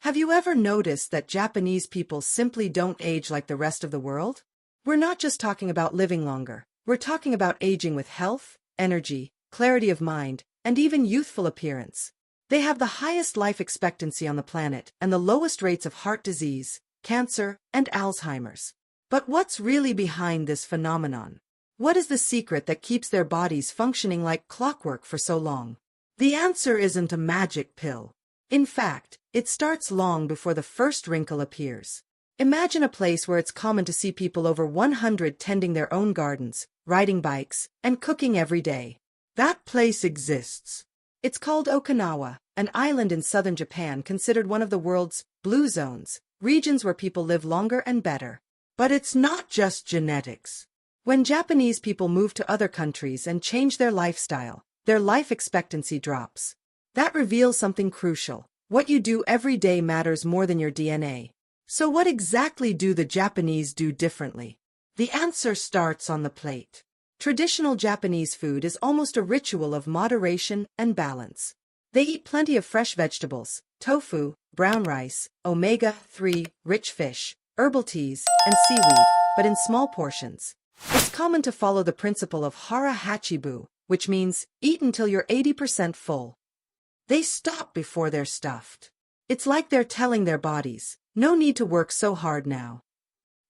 Have you ever noticed that Japanese people simply don't age like the rest of the world? We're not just talking about living longer, we're talking about aging with health, energy, clarity of mind, and even youthful appearance. They have the highest life expectancy on the planet and the lowest rates of heart disease, cancer, and Alzheimer's. But what's really behind this phenomenon? What is the secret that keeps their bodies functioning like clockwork for so long? The answer isn't a magic pill. In fact, it starts long before the first wrinkle appears. Imagine a place where it's common to see people over 100 tending their own gardens, riding bikes, and cooking every day. That place exists. It's called Okinawa, an island in southern Japan considered one of the world's blue zones, regions where people live longer and better. But it's not just genetics. When Japanese people move to other countries and change their lifestyle, their life expectancy drops. That reveals something crucial. What you do every day matters more than your DNA. So what exactly do the Japanese do differently? The answer starts on the plate. Traditional Japanese food is almost a ritual of moderation and balance. They eat plenty of fresh vegetables, tofu, brown rice, omega-3, rich fish, herbal teas, and seaweed, but in small portions. It's common to follow the principle of hara hachibu, which means eat until you're 80% full. They stop before they're stuffed. It's like they're telling their bodies, no need to work so hard now.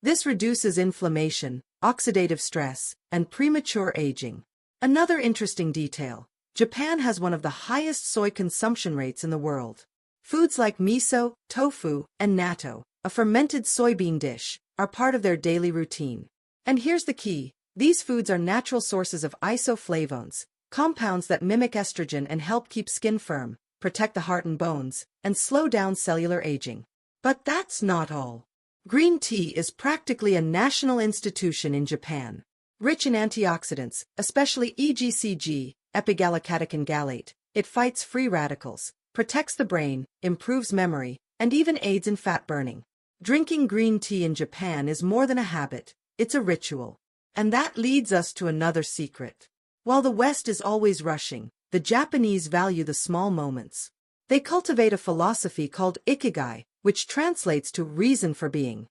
This reduces inflammation, oxidative stress, and premature aging. Another interesting detail: Japan has one of the highest soy consumption rates in the world. Foods like miso, tofu, and natto, a fermented soybean dish, are part of their daily routine. And here's the key: these foods are natural sources of isoflavones, compounds that mimic estrogen and help keep skin firm, protect the heart and bones, and slow down cellular aging. But that's not all. Green tea is practically a national institution in Japan. Rich in antioxidants, especially EGCG, epigallocatechin gallate, it fights free radicals, protects the brain, improves memory, and even aids in fat burning. Drinking green tea in Japan is more than a habit, it's a ritual. And that leads us to another secret. While the West is always rushing, the Japanese value the small moments. They cultivate a philosophy called Ikigai, which translates to reason for being.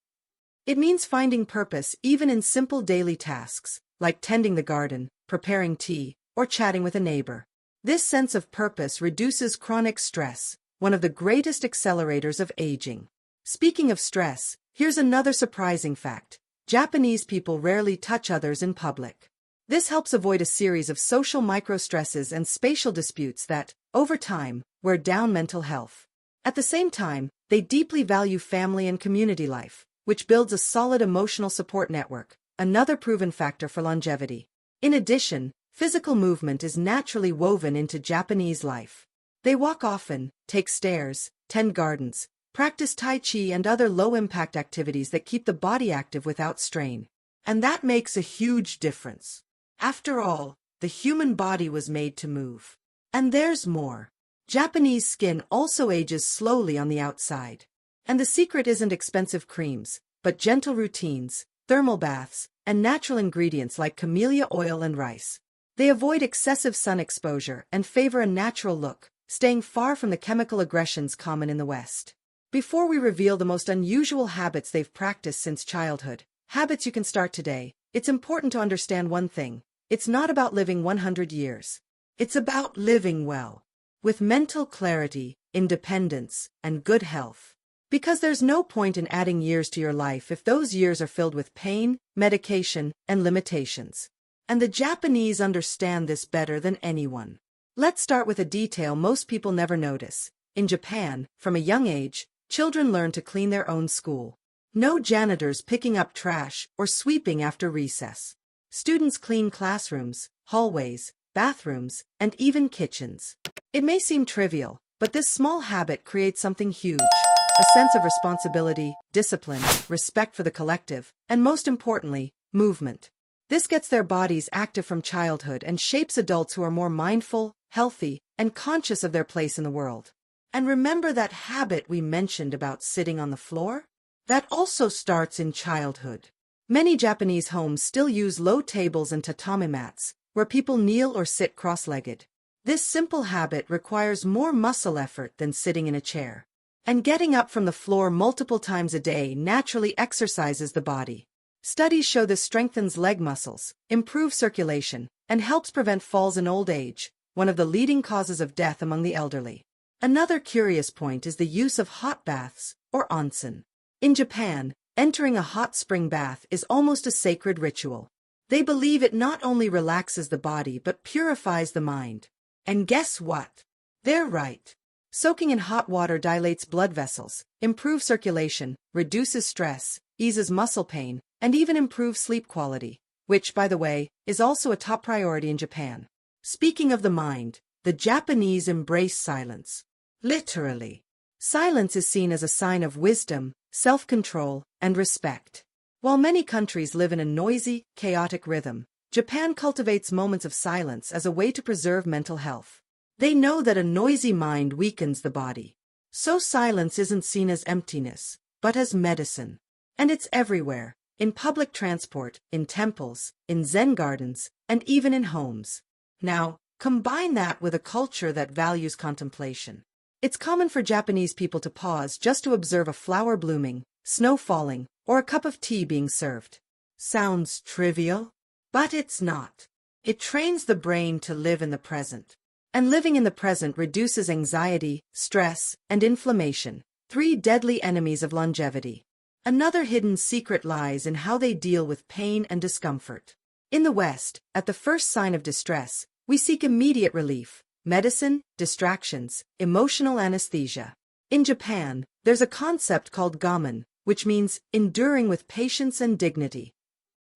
It means finding purpose even in simple daily tasks, like tending the garden, preparing tea, or chatting with a neighbor. This sense of purpose reduces chronic stress, one of the greatest accelerators of aging. Speaking of stress, here's another surprising fact: Japanese people rarely touch others in public. This helps avoid a series of social microstresses and spatial disputes that, over time, wear down mental health. At the same time, they deeply value family and community life, which builds a solid emotional support network, another proven factor for longevity. In addition, physical movement is naturally woven into Japanese life. They walk often, take stairs, tend gardens, practice Tai Chi and other low-impact activities that keep the body active without strain. And that makes a huge difference. After all, the human body was made to move. And there's more. Japanese skin also ages slowly on the outside. And the secret isn't expensive creams, but gentle routines, thermal baths, and natural ingredients like camellia oil and rice. They avoid excessive sun exposure and favor a natural look, staying far from the chemical aggressions common in the West. Before we reveal the most unusual habits they've practiced since childhood, habits you can start today, it's important to understand one thing: it's not about living 100 years. It's about living well, with mental clarity, independence, and good health. Because there's no point in adding years to your life if those years are filled with pain, medication, and limitations. And the Japanese understand this better than anyone. Let's start with a detail most people never notice. In Japan, from a young age, children learn to clean their own school. No janitors picking up trash or sweeping after recess. Students clean classrooms, hallways, bathrooms, and even kitchens. It may seem trivial, but this small habit creates something huge: a sense of responsibility, discipline, respect for the collective, and most importantly, movement. This gets their bodies active from childhood and shapes adults who are more mindful, healthy, and conscious of their place in the world. And remember that habit we mentioned about sitting on the floor? That also starts in childhood. Many Japanese homes still use low tables and tatami mats, where people kneel or sit cross-legged. This simple habit requires more muscle effort than sitting in a chair. And getting up from the floor multiple times a day naturally exercises the body. Studies show this strengthens leg muscles, improves circulation, and helps prevent falls in old age, one of the leading causes of death among the elderly. Another curious point is the use of hot baths, or onsen. In Japan, entering a hot spring bath is almost a sacred ritual. They believe it not only relaxes the body but purifies the mind. And guess what? They're right. Soaking in hot water dilates blood vessels, improves circulation, reduces stress, eases muscle pain, and even improves sleep quality, which, by the way, is also a top priority in Japan. Speaking of the mind, the Japanese embrace silence. Literally. Silence is seen as a sign of wisdom, self-control, and respect. While many countries live in a noisy, chaotic rhythm, Japan cultivates moments of silence as a way to preserve mental health. They know that a noisy mind weakens the body. So silence isn't seen as emptiness, but as medicine. And it's everywhere, in public transport, in temples, in Zen gardens, and even in homes. Now, combine that with a culture that values contemplation. It's common for Japanese people to pause just to observe a flower blooming, snow falling, or a cup of tea being served. Sounds trivial? But it's not. It trains the brain to live in the present. And living in the present reduces anxiety, stress, and inflammation, 3 deadly enemies of longevity. Another hidden secret lies in how they deal with pain and discomfort. In the West, at the first sign of distress, we seek immediate relief, medicine, distractions, emotional anesthesia. In Japan, there's a concept called gamen, which means enduring with patience and dignity.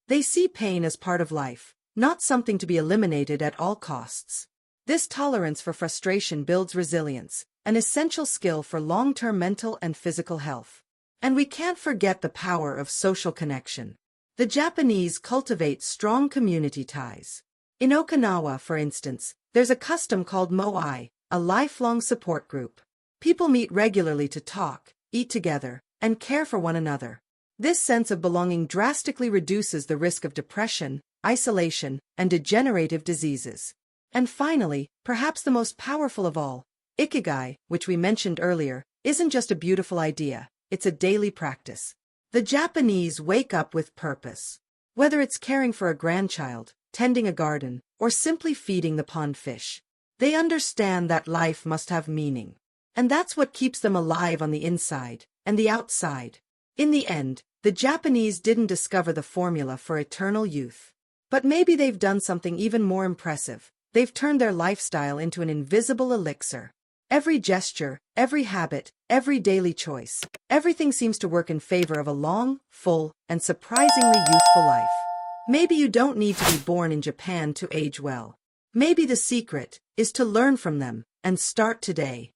They see pain as part of life, not something to be eliminated at all costs. This tolerance for frustration builds resilience, an essential skill for long-term mental and physical health. And we can't forget the power of social connection. The Japanese cultivate strong community ties. In Okinawa, for instance, there's a custom called Moai, a lifelong support group. People meet regularly to talk, eat together, and care for one another. This sense of belonging drastically reduces the risk of depression, isolation, and degenerative diseases. And finally, perhaps the most powerful of all, Ikigai, which we mentioned earlier, isn't just a beautiful idea, it's a daily practice. The Japanese wake up with purpose. Whether it's caring for a grandchild, tending a garden, or simply feeding the pond fish, they understand that life must have meaning. And that's what keeps them alive on the inside and the outside. In the end, the Japanese didn't discover the formula for eternal youth. But maybe they've done something even more impressive. They've turned their lifestyle into an invisible elixir. Every gesture, every habit, every daily choice, everything seems to work in favor of a long, full, and surprisingly youthful life. Maybe you don't need to be born in Japan to age well. Maybe the secret is to learn from them and start today.